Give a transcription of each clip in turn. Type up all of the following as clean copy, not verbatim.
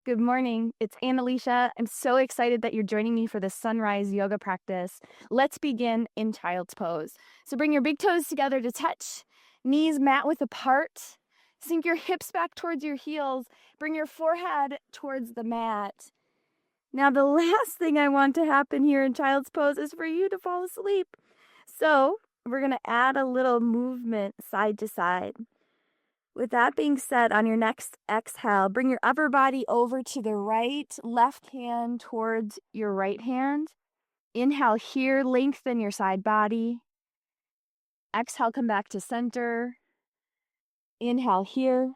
Good morning. It's Annalicia. I'm so excited that you're joining me for this sunrise yoga practice. Let's begin in child's pose. So bring your big toes together to touch, knees mat width apart. Sink your hips back towards your heels. Bring your forehead towards the mat. Now, the last thing I want to happen here in child's pose is for you to fall asleep. So we're going to add a little movement side to side. With that being said, on your next exhale, bring your upper body over to the right, left hand towards your right hand. Inhale here, lengthen your side body. Exhale, come back to center. Inhale here.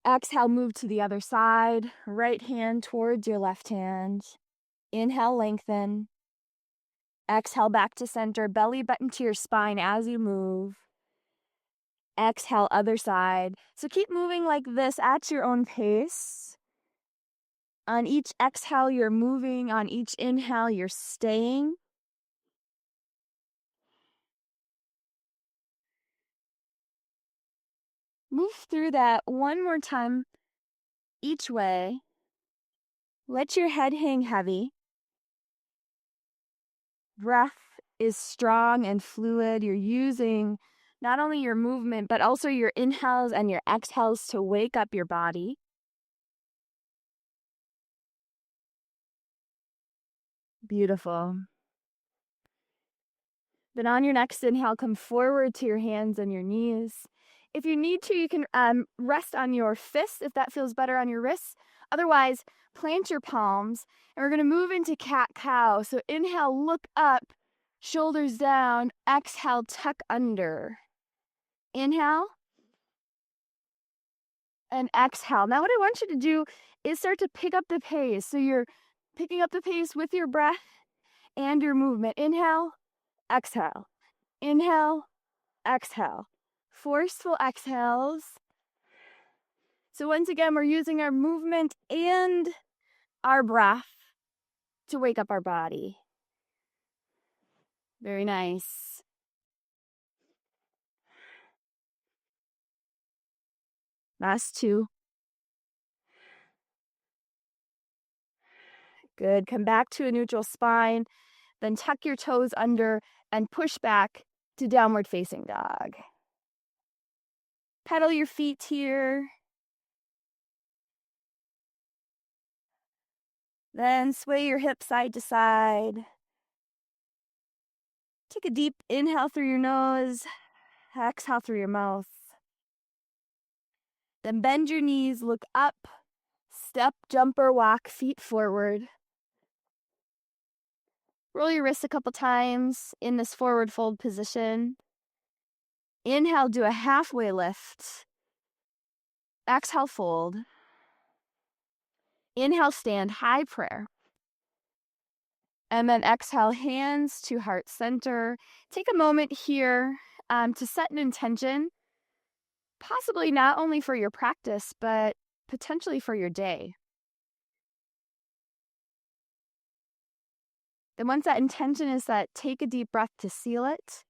Exhale, move to the other side. Right hand towards your left hand. Inhale, lengthen. Exhale, back to center. Belly button to your spine as you move. Exhale, other side. So keep moving like this at your own pace. On each exhale, you're moving. On each inhale, you're staying. Move through that one more time each way. Let your head hang heavy. Breath is strong and fluid. You're using not only your movement, but also your inhales and your exhales to wake up your body. Beautiful. Then on your next inhale, come forward to your hands and your knees. If you need to, you can rest on your fists if that feels better on your wrists. Otherwise, plant your palms. And we're going to move into cat-cow. So inhale, look up, shoulders down. Exhale, tuck under. Inhale and exhale. Now what I want you to do is start to pick up the pace. So you're picking up the pace with your breath and your movement. Inhale, exhale. Inhale, exhale. Forceful exhales. So once again, we're using our movement and our breath to wake up our body. Very nice. Last two. Good. Come back to a neutral spine. Then tuck your toes under and push back to downward facing dog. Pedal your feet here. Then sway your hips side to side. Take a deep inhale through your nose. Exhale through your mouth. Then bend your knees, look up. Step, jump, or walk, feet forward. Roll your wrists a couple times in this forward fold position. Inhale, do a halfway lift. Exhale, fold. Inhale, stand, high prayer. And then exhale, hands to heart center. Take a moment here to set an intention, possibly not only for your practice, but potentially for your day. Then once that intention is set, take a deep breath to seal it.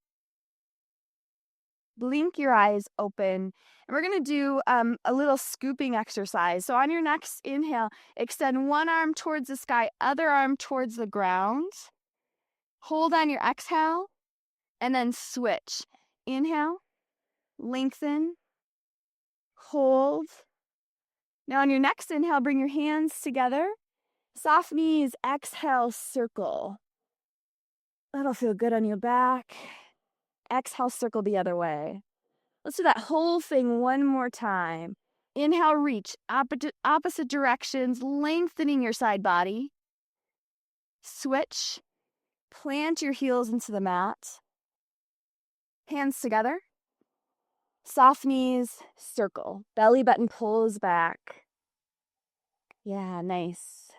Blink your eyes open. And we're going to do a little scooping exercise. So on your next inhale, extend one arm towards the sky, other arm towards the ground. Hold on your exhale, and then switch. Inhale, lengthen, hold. Now on your next inhale, bring your hands together. Soft knees, exhale, circle. That'll feel good on your back. Exhale, circle the other way. Let's do that whole thing one more time. Inhale, reach, opposite directions, lengthening your side body. Switch, plant your heels into the mat. Hands together. Soft knees, circle. Belly button pulls back. Yeah, nice.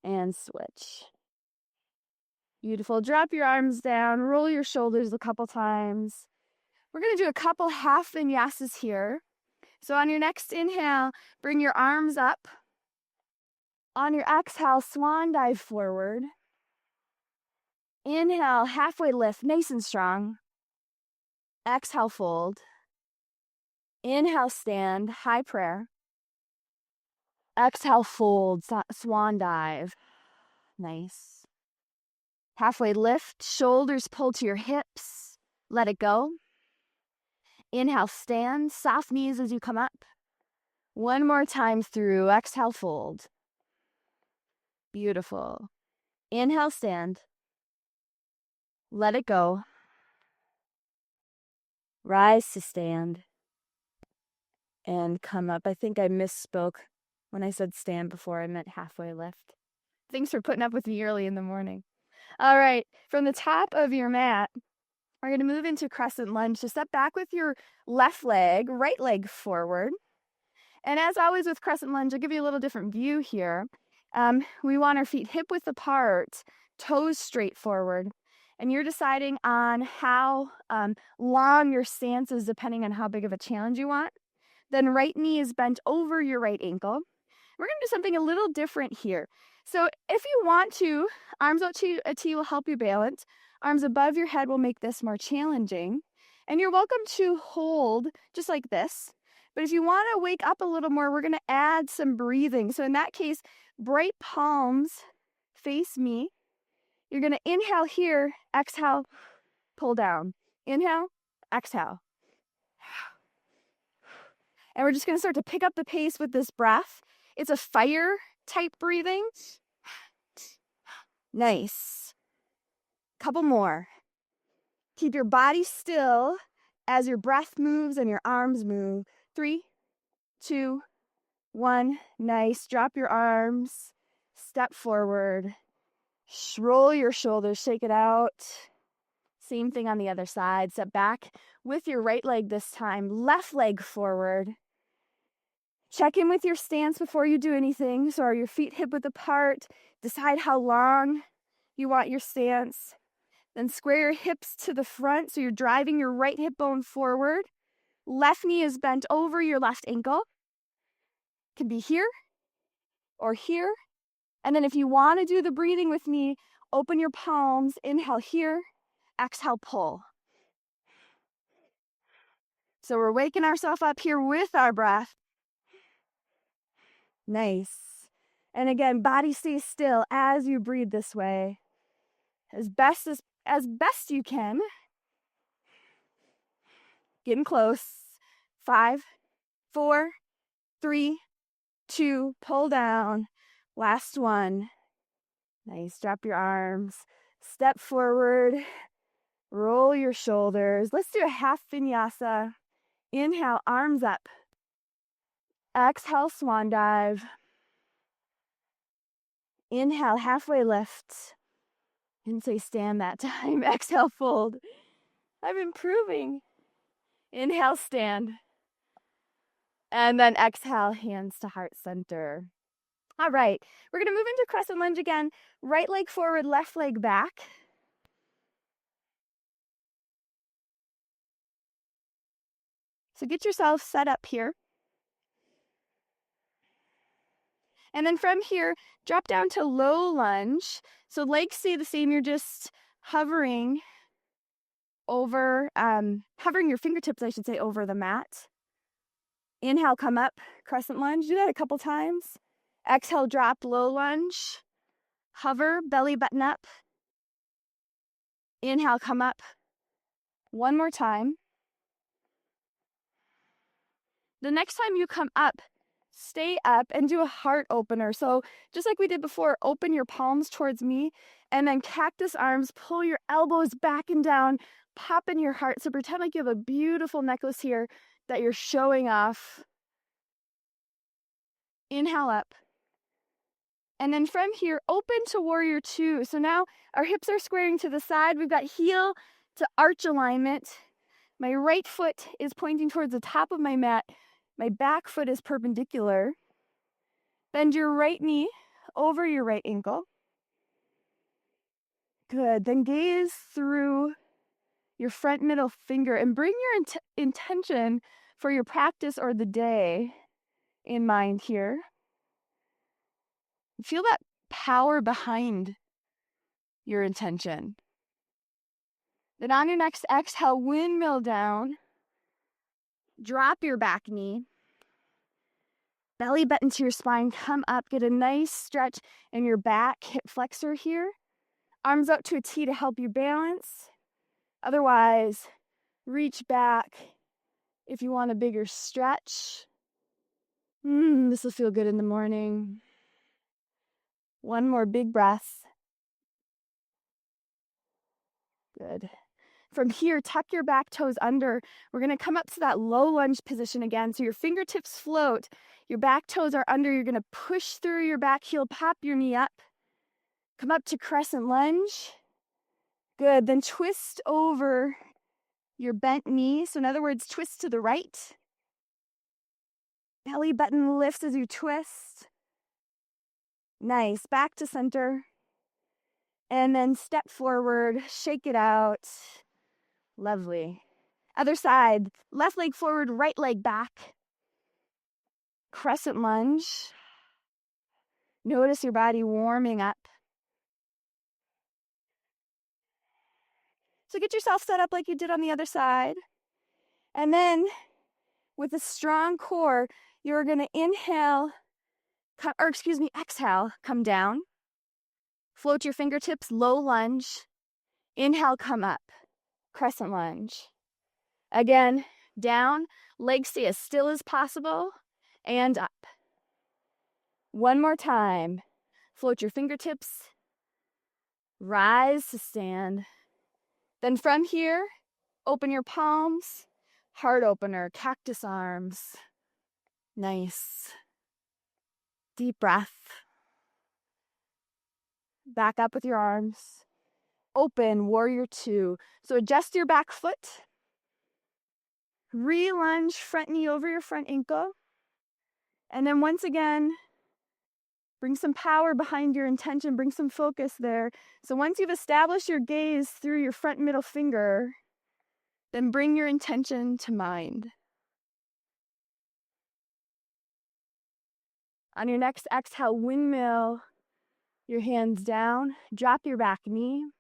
And switch. Beautiful. Drop your arms down. Roll your shoulders a couple times. We're going to do a couple half vinyasas here. So on your next inhale, bring your arms up. On your exhale, swan dive forward. Inhale, halfway lift, nice and strong. Exhale, fold. Inhale, stand, high prayer. Exhale, fold, swan dive. Nice. Halfway lift, shoulders pull to your hips. Let it go. Inhale, stand, soft knees as you come up. One more time through, exhale, fold. Beautiful. Inhale, stand. Let it go. Rise to stand. And come up. I think I misspoke when I said stand before. I meant halfway lift. Thanks for putting up with me early in the morning. All right, from the top of your mat, we're going to move into crescent lunge. So step back with your left leg, right leg forward. And as always with crescent lunge, I'll give you a little different view here. We want our feet hip width apart, toes straight forward. And you're deciding on how long your stance is depending on how big of a challenge you want. Then right knee is bent over your right ankle. We're going to do something a little different here. So if you want to, arms out to a T will help you balance. Arms above your head will make this more challenging. And you're welcome to hold just like this. But if you want to wake up a little more, we're going to add some breathing. So in that case, bright palms face me. You're going to inhale here, exhale, pull down. Inhale, exhale. And we're just going to start to pick up the pace with this breath. It's a fire type breathing. Nice. Couple more. Keep your body still as your breath moves and your arms move. 3, 2, 1. Nice. Drop your arms. Step forward. Roll your shoulders. Shake it out. Same thing on the other side. Step back with your right leg this time. Left leg forward. Check in with your stance before you do anything. So are your feet hip width apart? Decide how long you want your stance. Then square your hips to the front so you're driving your right hip bone forward. Left knee is bent over your left ankle. Can be here or here. And then if you want to do the breathing with me, open your palms. Inhale here. Exhale, pull. So we're waking ourselves up here with our breath. Nice. And again, body stays still as you breathe this way. As best you can. Getting close. 5, 4, 3, 2, pull down. Last one. Nice. Drop your arms. Step forward. Roll your shoulders. Let's do a half vinyasa. Inhale, arms up. Exhale, swan dive. Inhale, halfway lift. Didn't say stand that time. Exhale, fold. I'm improving. Inhale, stand. And then exhale, hands to heart center. All right, we're going to move into crescent lunge again. Right leg forward, left leg back. So get yourself set up here. And then from here, drop down to low lunge. So legs stay the same. You're just hovering your fingertips, I should say, over the mat. Inhale, come up, crescent lunge. Do that a couple times. Exhale, drop, low lunge. Hover, belly button up. Inhale, come up. One more time. The next time you come up, stay up and do a heart opener. So just like we did before, open your palms towards me and then cactus arms, pull your elbows back and down, pop in your heart. So pretend like you have a beautiful necklace here that you're showing off. Inhale up. And then from here, open to warrior 2. So now our hips are squaring to the side. We've got heel to arch alignment. My right foot is pointing towards the top of my mat. My back foot is perpendicular. Bend your right knee over your right ankle. Good. Then gaze through your front middle finger and bring your intention for your practice or the day in mind here. Feel that power behind your intention. Then on your next exhale, windmill down. Drop your back knee. Belly button to your spine, come up, get a nice stretch in your back hip flexor here. Arms out to a T to help you balance. Otherwise, reach back if you want a bigger stretch. This will feel good in the morning. One more big breath. Good. From here, tuck your back toes under. We're going to come up to that low lunge position again. So your fingertips float. Your back toes are under. You're going to push through your back heel, pop your knee up. Come up to crescent lunge. Good. Then twist over your bent knee. So in other words, twist to the right. Belly button lifts as you twist. Nice. Back to center. And then step forward. Shake it out. Lovely. Other side. Left leg forward, right leg back. Crescent lunge. Notice your body warming up. So get yourself set up like you did on the other side. And then with a strong core, you're going to exhale, come down. Float your fingertips, low lunge. Inhale, come up. Crescent lunge. Again, down. Legs stay as still as possible. And up. One more time. Float your fingertips. Rise to stand. Then from here, open your palms. Heart opener, cactus arms. Nice. Deep breath. Back up with your arms. Open, warrior two. So adjust your back foot. Re-lunge, front knee over your front ankle. And then once again, bring some power behind your intention. Bring some focus there. So once you've established your gaze through your front middle finger, then bring your intention to mind. On your next exhale, windmill your hands down. Drop your back knee.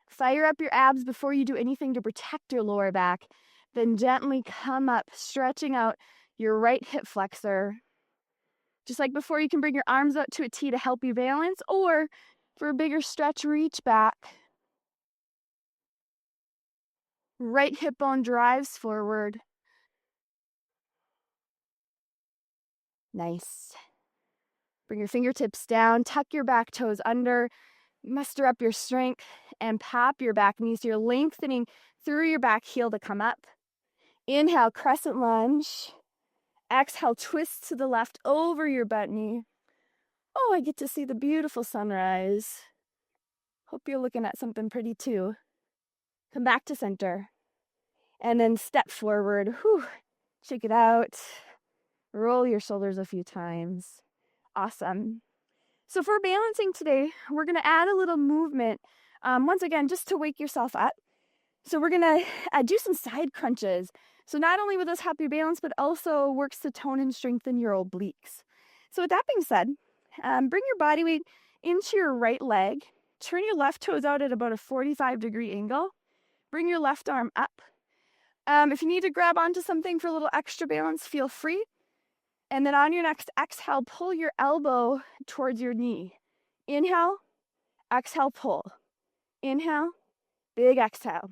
Fire up your abs before you do anything to protect your lower back. Then gently come up, stretching out your right hip flexor. Just like before, you can bring your arms out to a T to help you balance, or for a bigger stretch, reach back. Right hip bone drives forward. Nice. Bring your fingertips down, tuck your back toes under, muster up your strength, and pop your back knees. So you're lengthening through your back heel to come up. Inhale, crescent lunge. Exhale, twist to the left over your butt knee. Oh, I get to see the beautiful sunrise. Hope you're looking at something pretty too. Come back to center. And then step forward. Whew. Shake it out. Roll your shoulders a few times. Awesome. So for balancing today, we're going to add a little movement. Once again, just to wake yourself up. So we're going to do some side crunches. So not only will this help you balance, but also works to tone and strengthen your obliques. So with that being said, bring your body weight into your right leg. Turn your left toes out at about a 45-degree angle. Bring your left arm up. If you need to grab onto something for a little extra balance, feel free. And then on your next exhale, pull your elbow towards your knee. Inhale, exhale, pull. Inhale, big exhale.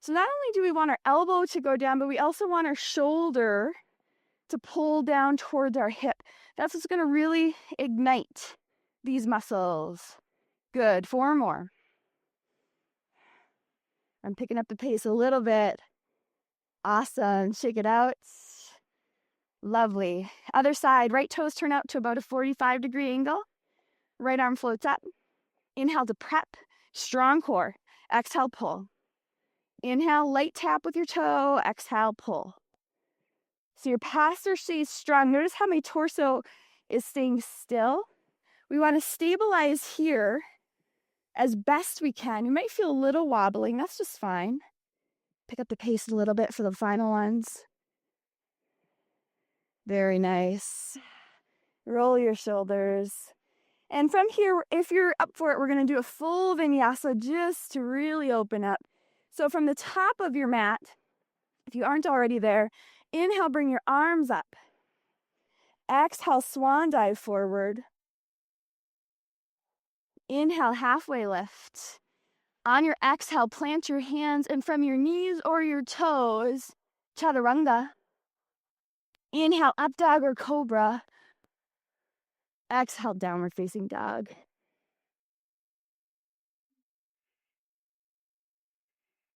So not only do we want our elbow to go down, but we also want our shoulder to pull down towards our hip. That's what's going to really ignite these muscles. Good. 4 more. I'm picking up the pace a little bit. Awesome. Shake it out. Lovely. Other side. Right toes turn out to about a 45-degree angle. Right arm floats up. Inhale to prep. Strong core. Exhale, pull. Inhale, light tap with your toe. Exhale, pull. So your posture stays strong. Notice how my torso is staying still. We want to stabilize here as best we can. You might feel a little wobbling. That's just fine. Pick up the pace a little bit for the final ones. Very nice. Roll your shoulders. And from here, if you're up for it, we're going to do a full vinyasa just to really open up. So from the top of your mat, if you aren't already there, inhale, bring your arms up. Exhale, swan dive forward. Inhale, halfway lift. On your exhale, plant your hands and from your knees or your toes, chaturanga. Inhale, up dog or cobra. Exhale, downward facing dog.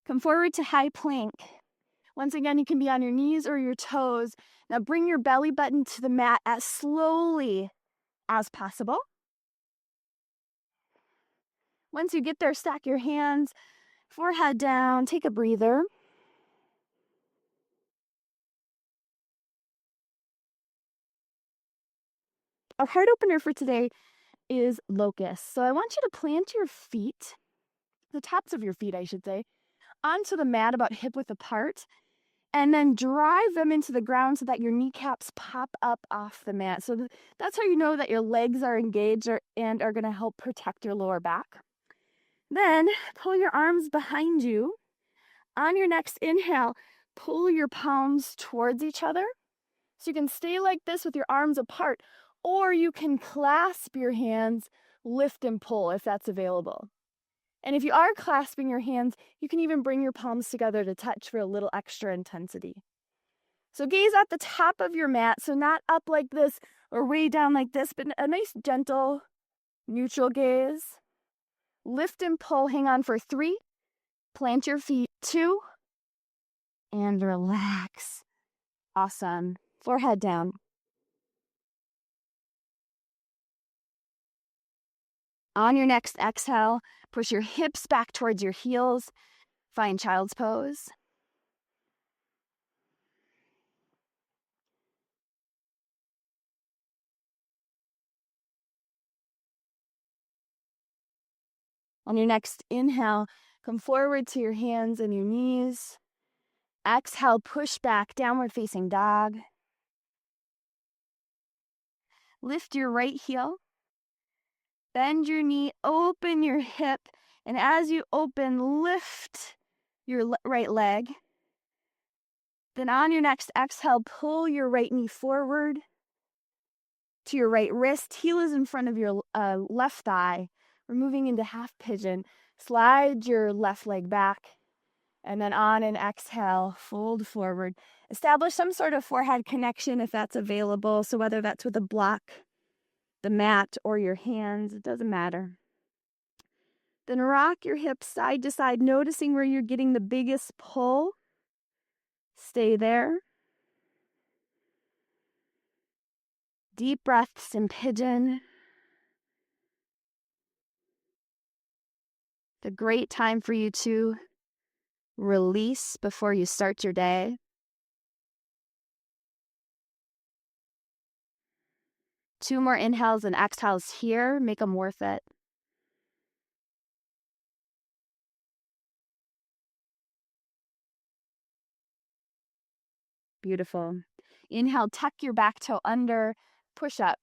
Come forward to high plank. Once again, you can be on your knees or your toes. Now bring your belly button to the mat as slowly as possible. Once you get there, stack your hands, forehead down, take a breather. Our heart opener for today is locust. So I want you to plant your feet, the tops of your feet, I should say, onto the mat about hip width apart, and then drive them into the ground so that your kneecaps pop up off the mat. So that's how you know that your legs are engaged and are going to help protect your lower back. Then pull your arms behind you. On your next inhale, pull your palms towards each other. So you can stay like this with your arms apart, or you can clasp your hands, lift and pull if that's available. And if you are clasping your hands, you can even bring your palms together to touch for a little extra intensity. So gaze at the top of your mat, so not up like this or way down like this, but a nice gentle neutral gaze. Lift and pull, hang on for 3, plant your feet, 2, and relax. Awesome. Forehead down. On your next exhale, push your hips back towards your heels. Find child's pose. On your next inhale, come forward to your hands and your knees. Exhale, push back, downward facing dog. Lift your right heel. Bend your knee, open your hip, and as you open, lift your right leg. Then on your next exhale, pull your right knee forward to your right wrist. Heel is in front of your left thigh. We're moving into half pigeon. Slide your left leg back. And then on an exhale, fold forward. Establish some sort of forehead connection if that's available. So whether that's with a block, the mat, or your hands, it doesn't matter. Then rock your hips side to side, noticing where you're getting the biggest pull. Stay there. Deep breaths in pigeon. It's a great time for you to release before you start your day. Two more inhales and exhales here. Make them worth it. Beautiful. Inhale, tuck your back toe under, push up.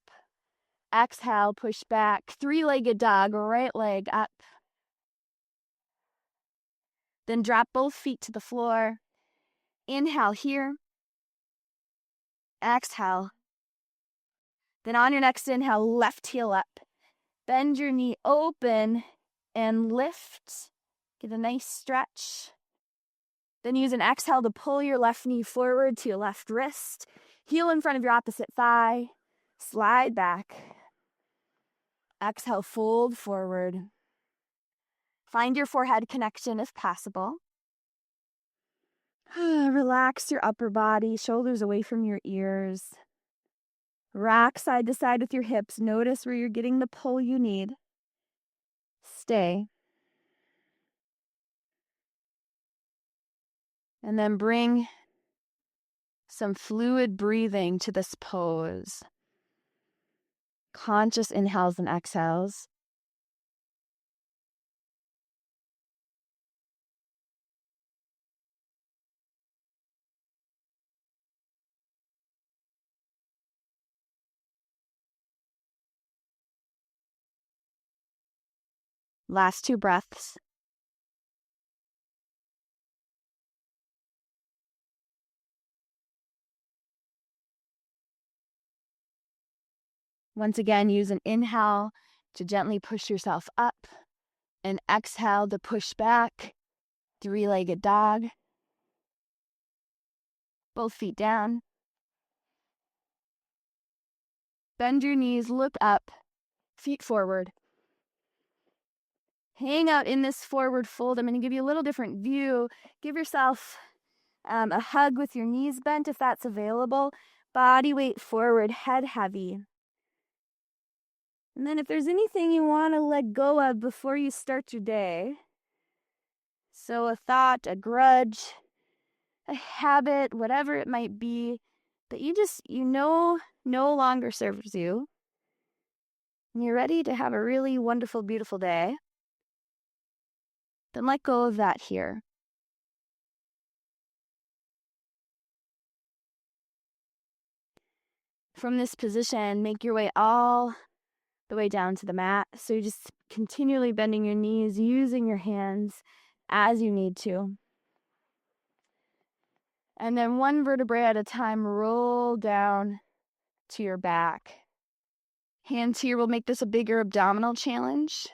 Exhale, push back. 3-legged dog, right leg up. Then drop both feet to the floor. Inhale here. Exhale. Then on your next inhale, left heel up. Bend your knee open and lift. Get a nice stretch. Then use an exhale to pull your left knee forward to your left wrist. Heel in front of your opposite thigh. Slide back. Exhale, fold forward. Find your forehead connection if possible. Relax your upper body, shoulders away from your ears. Rock side to side with your hips. Notice where you're getting the pull you need. Stay. And then bring some fluid breathing to this pose. Conscious inhales and exhales. Last 2 breaths. Once again, use an inhale to gently push yourself up, and exhale to push back, three-legged dog. Both feet down. Bend your knees, look up, feet forward. Hang out in this forward fold. I'm going to give you a little different view. Give yourself a hug with your knees bent if that's available. Body weight forward, head heavy. And then if there's anything you want to let go of before you start your day, so a thought, a grudge, a habit, whatever it might be, that you know no longer serves you, and you're ready to have a really wonderful, beautiful day, then let go of that here. From this position, make your way all the way down to the mat. So you're just continually bending your knees, using your hands as you need to. And then one vertebrae at a time, roll down to your back. Hands here will make this a bigger abdominal challenge.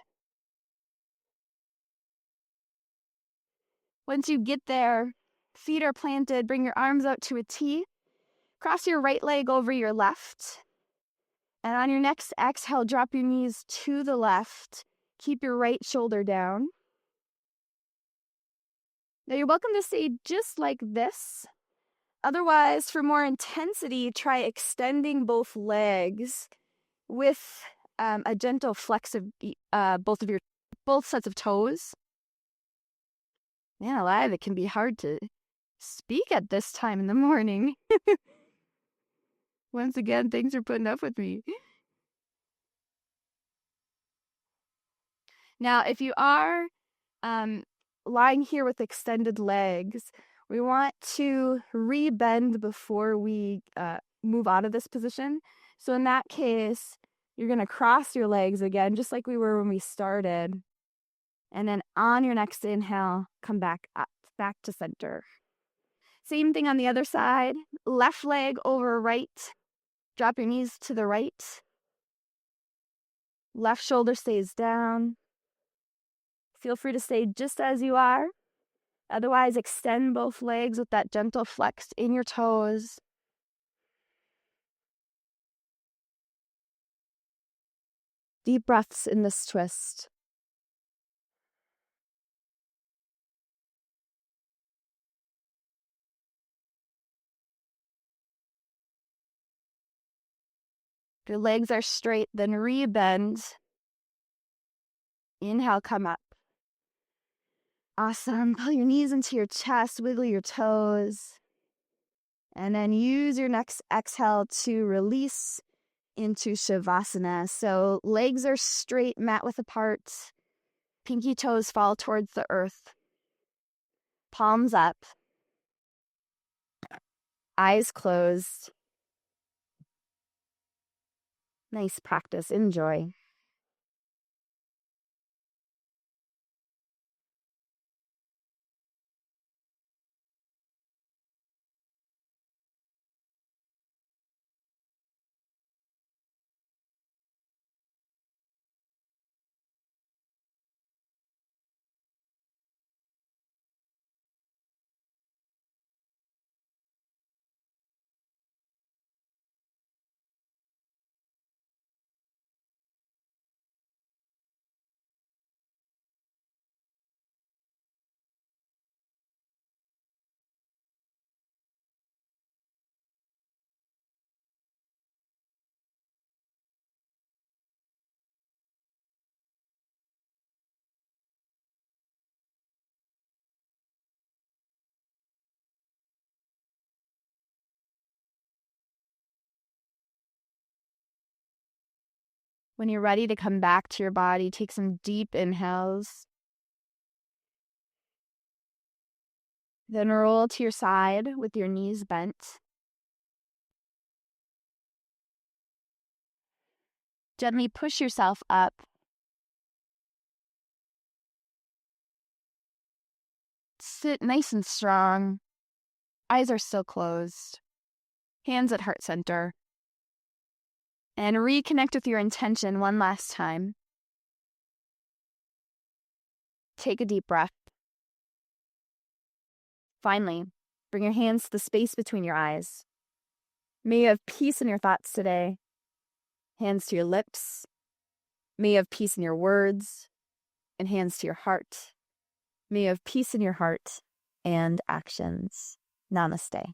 Once you get there, feet are planted, bring your arms out to a T. Cross your right leg over your left. And on your next exhale, drop your knees to the left. Keep your right shoulder down. Now you're welcome to stay just like this. Otherwise, for more intensity, try extending both legs with a gentle flex of both sets of toes. Man alive, it can be hard to speak at this time in the morning. Once again, thanks for putting up with me. Now, if you are lying here with extended legs, we want to re-bend before we move out of this position. So in that case, you're going to cross your legs again, just like we were when we started. And then on your next inhale, come back up, back to center. Same thing on the other side. Left leg over right. Drop your knees to the right. Left shoulder stays down. Feel free to stay just as you are. Otherwise, extend both legs with that gentle flex in your toes. Deep breaths in this twist. If your legs are straight, then re-bend. Inhale, come up. Awesome. Pull your knees into your chest, wiggle your toes. And then use your next exhale to release into Shavasana. So legs are straight, mat width apart. Pinky toes fall towards the earth. Palms up. Eyes closed. Nice practice. Enjoy. When you're ready to come back to your body, take some deep inhales. Then roll to your side with your knees bent. Gently push yourself up. Sit nice and strong. Eyes are still closed. Hands at heart center. And reconnect with your intention one last time. Take a deep breath. Finally, bring your hands to the space between your eyes. May you have peace in your thoughts today. Hands to your lips. May you have peace in your words. And hands to your heart. May you have peace in your heart and actions. Namaste.